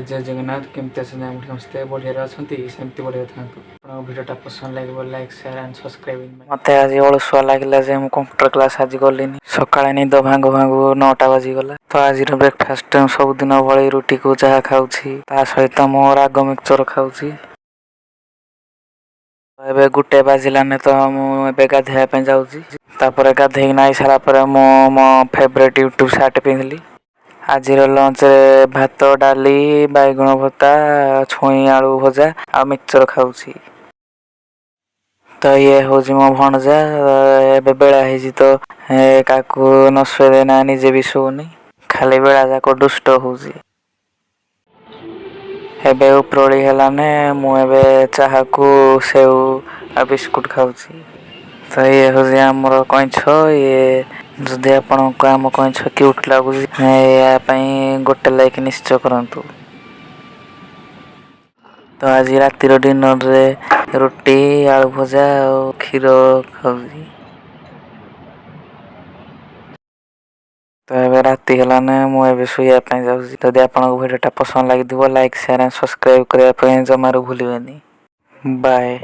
जय जगन्नाथ केमती समस्ते बढ़िया अच्छा सेमती बढ़िया था भिडियोटा पसंद लगे लाइक शेयर एंड सब्सक्राइब मत आज अलसुआ लगे जे कंप्यूटर क्लास आज गली सका निद भांगु भांगु 9टा बाजिगला तो आज ब्रेकफास्ट सबुदिन भली रुटी को जहाँ खाऊँ सहित मो राग मिक्सचर खाऊँ एबे गुटे बाजिलाने तो मुझे गाधेया जाऊँगी गाधे आई सारा मो फेवरेट यूट्यूब सार्ट पिंधली आज लंच रे भात डाली बैगण भत्ता छुई आलू भजा आ मिक्सचर खाऊँ तो ये हूँ मो भणजा एबे बेला है तो काकू न शुए ना निजे भी शुनी खाली बेला जाक दुष्ट हूँ एबे उपरली हेलाने मुझे चाह को सेव आ बिस्कुट खाऊँ तो ये हूँ आमर कइंछ ये जदि आपको आम कइंछ क्यूट लगुच गोटे लाइक निश्चय करंतु। तो आज रातिर डिनर रे रोटी आलू भजा और क्षीर खाऊँ तो एबे राति हेलाने मुझे शुआ जाऊँगी जदि आपको भिडियोटा पसंद लगी लाइक शेयर एंड सब्सक्राइब करने जमारू भूलें बाय।